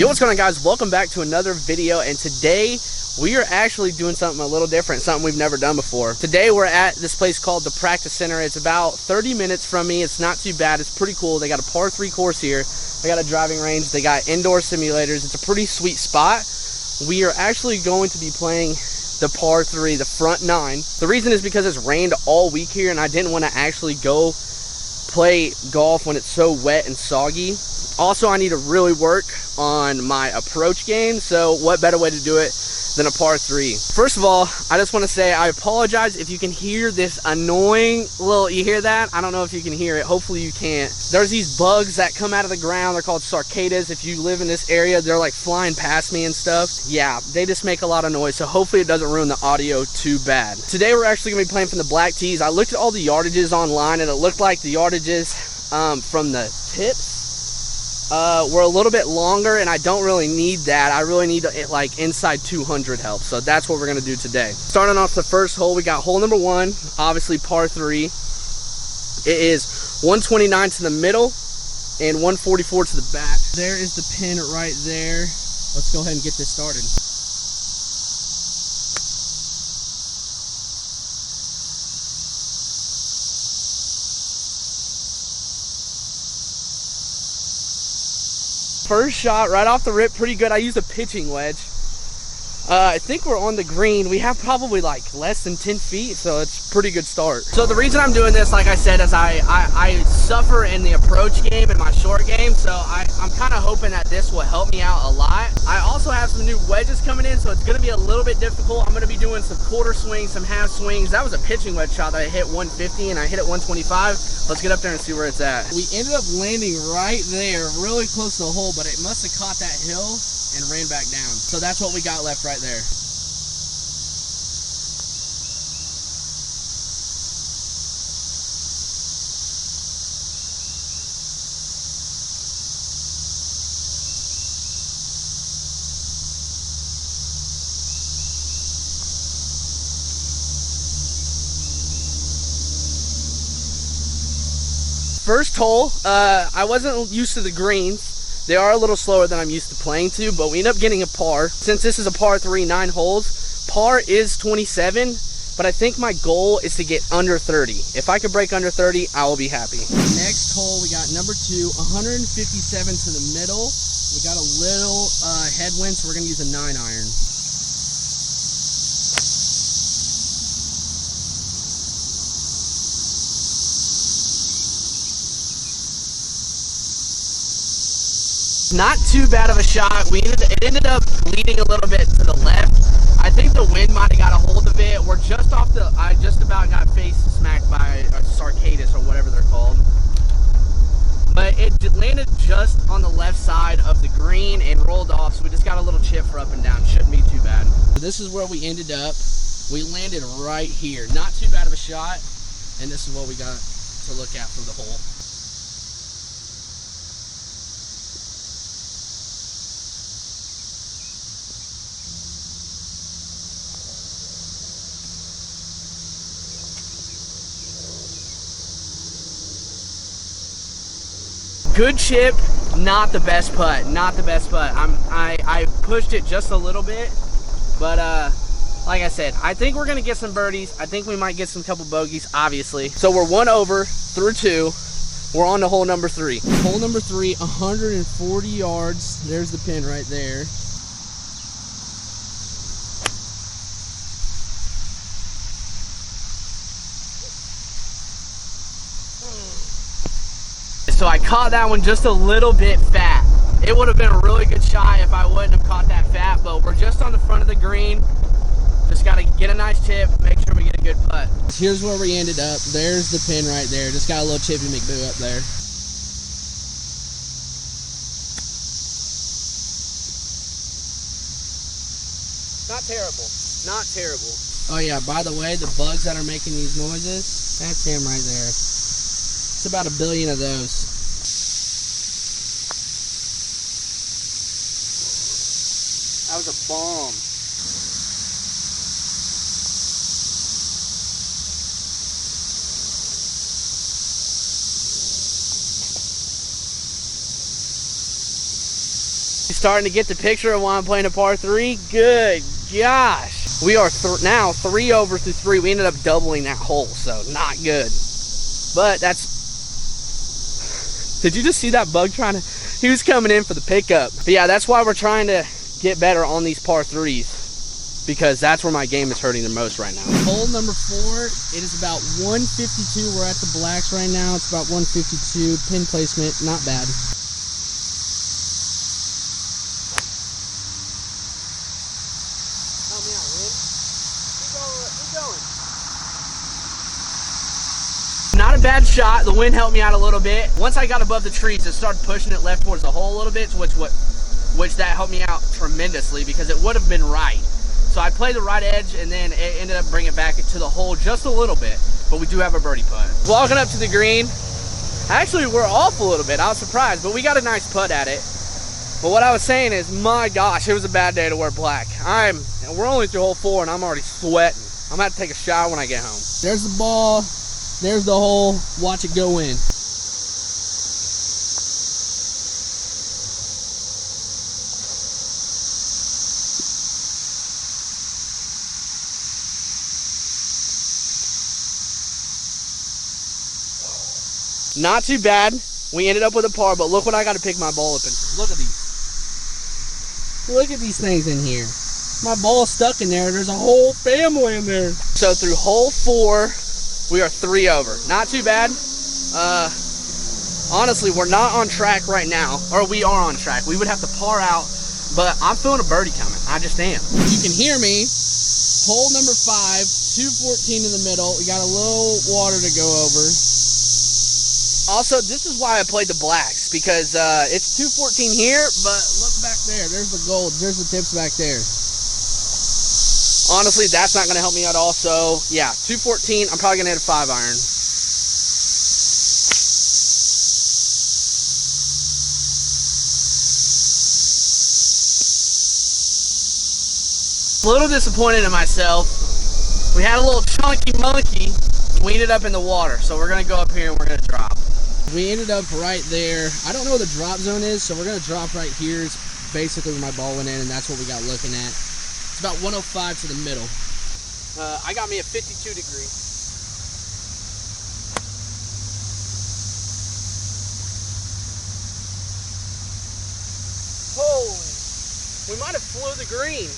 Yo, what's going on, guys? Welcome back to another video, and today we are actually doing something a little different, something we've never done before. Today we're at this place called the Practice Center. It's about 30 minutes from me. It's not too bad. It's pretty cool. They got a par 3 course here. They got a driving range. They got indoor simulators. It's a pretty sweet spot. We are actually going to be playing the par 3, the front 9. The reason is because it's rained all week here, and I didn't want to actually go play golf when it's so wet and soggy. Also, I need to really work on my approach game, so what better way to do it than a par 3. First of all, I just want to say I apologize if you can hear this annoying little, you hear that? I don't know if you can hear it. Hopefully you can't. There's these bugs that come out of the ground. They're called cicadas. If you live in this area, they're like flying past me and stuff. Yeah, they just make a lot of noise, so hopefully it doesn't ruin the audio too bad. Today we're actually going to be playing from the black tees. I looked at all the yardages online, and it looked like the yardages from the tips were a little bit longer, and I don't really need that. I really need like inside 200 help, so that's what we're gonna do today. Starting off the first hole, we got hole number 1, obviously par 3. It is 129 to the middle and 144 to the back. There is the pin right there. Let's go ahead and get this started. First shot right off the rip, pretty good. I used a pitching wedge. I think we're on the green. We have probably like less than 10 feet, so it's a pretty good start. So the reason I'm doing this, like I said, is I suffer in the approach game and my short game, so I'm kind of hoping that this will help me out a lot. I also have some new wedges coming in, so it's going to be a little bit difficult. I'm going to be doing some quarter swings, some half swings. That was a pitching wedge shot that I hit 150, and I hit it 125. Let's get up there and see where it's at. We ended up landing right there, really close to the hole, but it must have caught that hill and ran back down. So that's what we got left right there. First hole, I wasn't used to the greens. They are a little slower than I'm used to playing to, but we end up getting a par. Since this is a par 3, 9 holes, par is 27, but I think my goal is to get under 30. If I could break under 30, I will be happy. Next hole, we got number 2, 157 to the middle. We got a little headwind, so we're gonna use a 9-iron. Not too bad of a shot. It ended up leading a little bit to the left. I think the wind might have got a hold of it. We're just off the, I just about got face smacked by a cicadas or whatever they're called. But it landed just on the left side of the green and rolled off, so we just got a little chip for up and down. Shouldn't be too bad. This is where we ended up. We landed right here. Not too bad of a shot, and this is what we got to look at from the hole. Good chip, not the best putt, not the best putt. I pushed it just a little bit, but like I said, I think we're gonna get some birdies. I think we might get some couple bogeys, obviously. So we're 1 over through 2. We're on to hole number 3. Hole number 3, 140 yards. There's the pin right there. So I caught that one just a little bit fat. It would have been a really good shot if I wouldn't have caught that fat, but we're just on the front of the green. Just got to get a nice chip, make sure we get a good putt. Here's where we ended up. There's the pin right there. Just got a little chippy McBoo up there. Not terrible. Not terrible. Oh yeah, by the way, the bugs that are making these noises, that's him right there. It's about 1 billion of those. That was a bomb. Starting to get the picture of why I'm playing a par 3. Good gosh. We are now 3 over through 3. We ended up doubling that hole, so not good. But that's... Did you just see that bug trying to... He was coming in for the pickup. But yeah, that's why we're trying to get better on these par 3s, because that's where my game is hurting the most right now. Hole number 4, it is about 152. We're at the blacks right now. It's about 152. Pin placement, not bad. Help me out, Win. Keep going. Not a bad shot. The wind helped me out a little bit. Once I got above the trees, it started pushing it left towards the hole a little bit, which that helped me out tremendously, because it would have been right. So I played the right edge, and then it ended up bringing it back to the hole just a little bit. But we do have a birdie putt. Walking up to the green. Actually, we're off a little bit. I was surprised, but we got a nice putt at it. But what I was saying is, my gosh, it was a bad day to wear black. We're only through hole 4, and I'm already sweating. I'm gonna have to take a shower when I get home. There's the ball. There's the hole. Watch it go in. Not too bad. We ended up with a par, but look what I got to pick my ball up in. Look at these. Look at these things in here. My ball's stuck in there. There's a whole family in there. So through hole 4, we are 3 over. Not too bad. Honestly, we're not on track right now. Or we are on track. We would have to par out, but I'm feeling a birdie coming. I just am. You can hear me. Hole number 5, 214 in the middle. We got a little water to go over. Also, this is why I played the blacks, because it's 214 here, but look back there. There's the gold. There's the tips back there. Honestly, that's not going to help me at all. So, yeah, 214. I'm probably going to hit a 5-iron. A little disappointed in myself. We had a little chunky monkey. We ended up in the water, so we're going to go up here and we're going to drop. We ended up right there. I don't know where the drop zone is, so we're going to drop right here. It's basically where my ball went in, and that's what we got looking at. It's about 105 to the middle. I got me a 52 degree. Holy, we might have flew the green.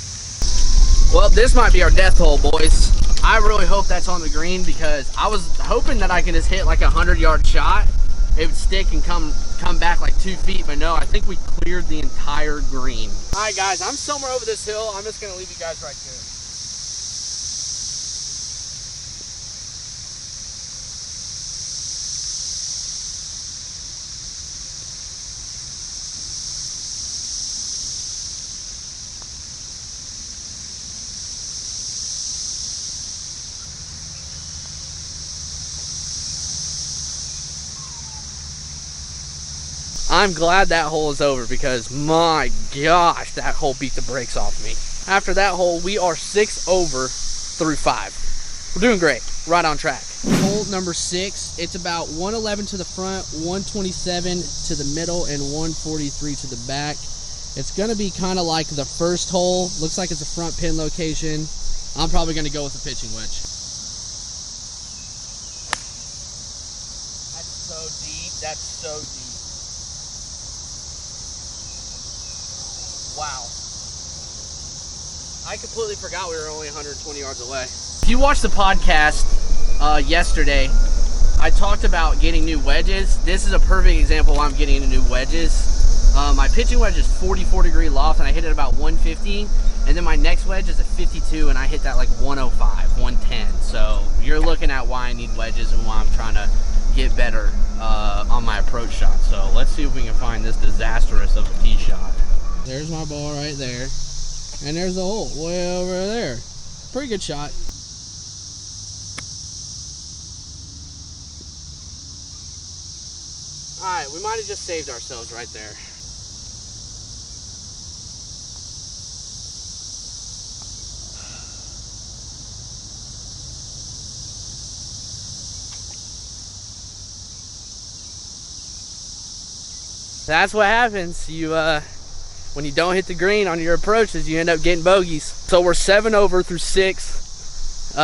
Well, this might be our death hole, boys. I really hope that's on the green, because I was hoping that I can just hit like a 100-yard shot. It would stick and come back like 2 feet, but no, I think we cleared the entire green. All right, guys, I'm somewhere over this hill. I'm just gonna leave you guys right here. I'm glad that hole is over, because my gosh, that hole beat the brakes off me. After that hole, we are 6 over through 5. We're doing great, right on track. Hole number 6, it's about 111 to the front, 127 to the middle, and 143 to the back. It's gonna be kind of like the first hole. Looks like it's a front pin location. I'm probably gonna go with a pitching wedge. That's so deep, that's so deep. Wow. I completely forgot we were only 120 yards away. If you watched the podcast yesterday, I talked about getting new wedges. This is a perfect example why I'm getting into new wedges. My pitching wedge is 44 degree loft, and I hit it about 150. And then my next wedge is a 52, and I hit that like 105, 110. So you're looking at why I need wedges and why I'm trying to get better on my approach shot. So let's see if we can find this disastrous of a tee shot. There's my ball right there. And there's the hole way over there. Pretty good shot. Alright, we might have just saved ourselves right there. That's what happens. You when you don't hit the green on your approaches, you end up getting bogeys. So we're 7 over through 6.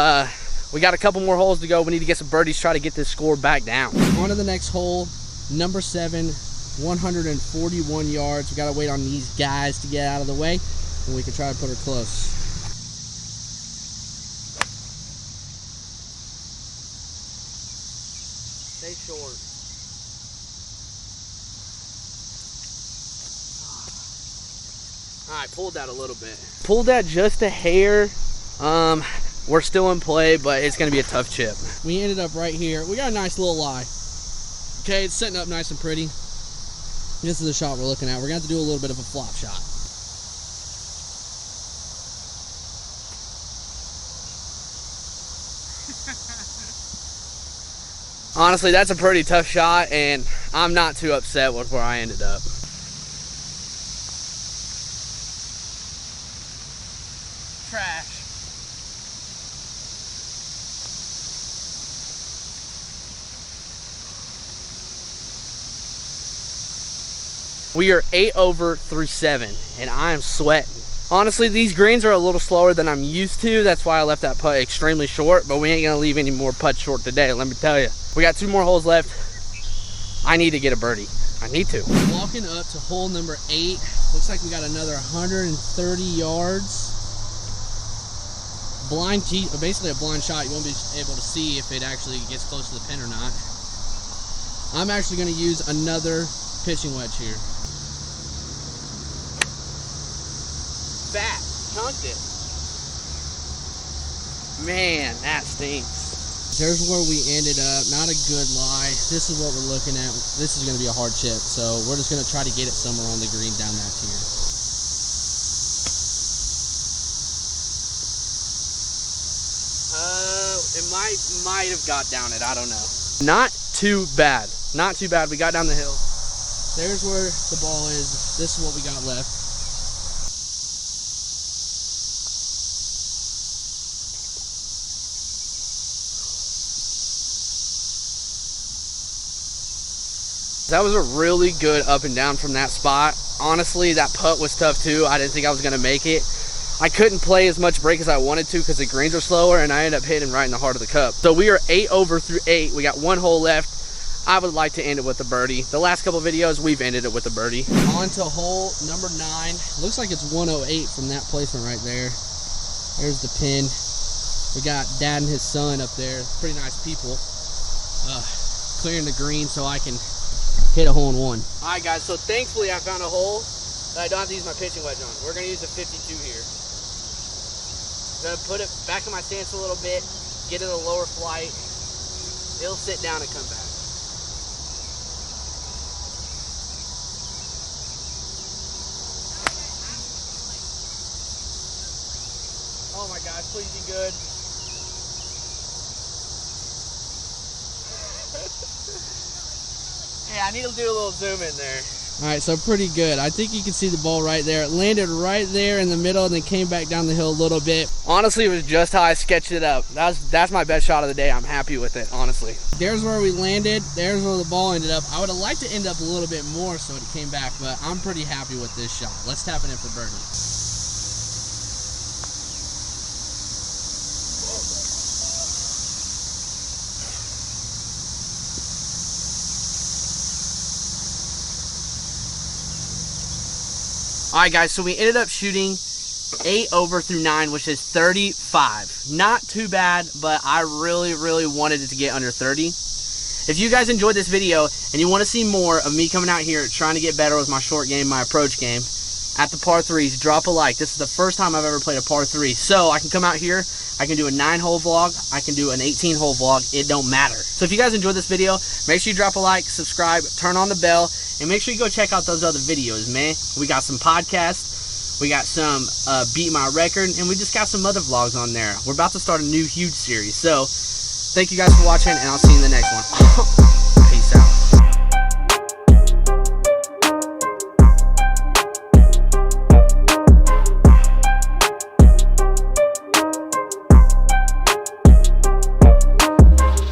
We got a couple more holes to go. We need to get some birdies, try to get this score back down. On to the next hole, number 7, 141 yards. We gotta wait on these guys to get out of the way, and we can try to put her close. Stay short. All right, pulled that a little bit. Pulled that just a hair. We're still in play, but it's gonna be a tough chip. We ended up right here. We got a nice little lie. Okay, it's setting up nice and pretty. This is the shot we're looking at. We're gonna have to do a little bit of a flop shot. Honestly, that's a pretty tough shot, and I'm not too upset with where I ended up. Trash. We are 8 over through 7, and I am sweating. Honestly, these greens are a little slower than I'm used to. That's why I left that putt extremely short, but we ain't gonna leave any more putts short today, let me tell you. We got 2 more holes left. I need to get a birdie. I need to. Walking up to hole number 8. Looks like we got another 130 yards. Blind tee, basically a blind shot. You won't be able to see if it actually gets close to the pin or not. I'm actually gonna use another pitching wedge here. Fat, chunked it. Man, that stinks. There's where we ended up. Not a good lie. This is what we're looking at. This is going to be a hard chip, so we're just going to try to get it somewhere on the green down that tier. It might have got down it. I don't know. Not too bad. Not too bad. We got down the hill. There's where the ball is. This is what we got left. That was a really good up and down from that spot. Honestly, that putt was tough too. I didn't think I was gonna make it. I couldn't play as much break as I wanted to because the greens are slower, and I ended up hitting right in the heart of the cup. So we are 8 over through 8. We got 1 hole left. I would like to end it with a birdie. The last couple videos, we've ended it with a birdie. On to hole number 9. Looks like it's 108 from that placement right there. There's the pin. We got Dad and his son up there. Pretty nice people. Clearing the green so I can hit a hole in one. All right, guys, so thankfully I found a hole that I don't have to use my pitching wedge on. We're gonna use a 52 here. I'm gonna put it back in my stance a little bit, get it a lower flight. It'll sit down and come back. Oh my gosh, please be good. Yeah, I need to do a little zoom in there. All right, so pretty good. I think you can see the ball right there. It landed right there in the middle and then came back down the hill a little bit. Honestly, it was just how I sketched it up. That's my best shot of the day. I'm happy with it, honestly. There's where we landed. There's where the ball ended up. I would have liked to end up a little bit more so it came back, but I'm pretty happy with this shot. Let's tap it in for birdie. Alright guys, so we ended up shooting 8 over through 9, which is 35. Not too bad, but I really wanted it to get under 30. If you guys enjoyed this video and you want to see more of me coming out here trying to get better with my short game, my approach game, at the par 3s, drop a like. This is the first time I've ever played a par 3. So I can come out here, I can do a 9-hole vlog, I can do an 18-hole vlog, it don't matter. So if you guys enjoyed this video, make sure you drop a like, subscribe, turn on the bell, and make sure you go check out those other videos, man. We got some podcasts, we got some Beat My Record, and we just got some other vlogs on there. We're about to start a new huge series. So thank you guys for watching, and I'll see you in the next one.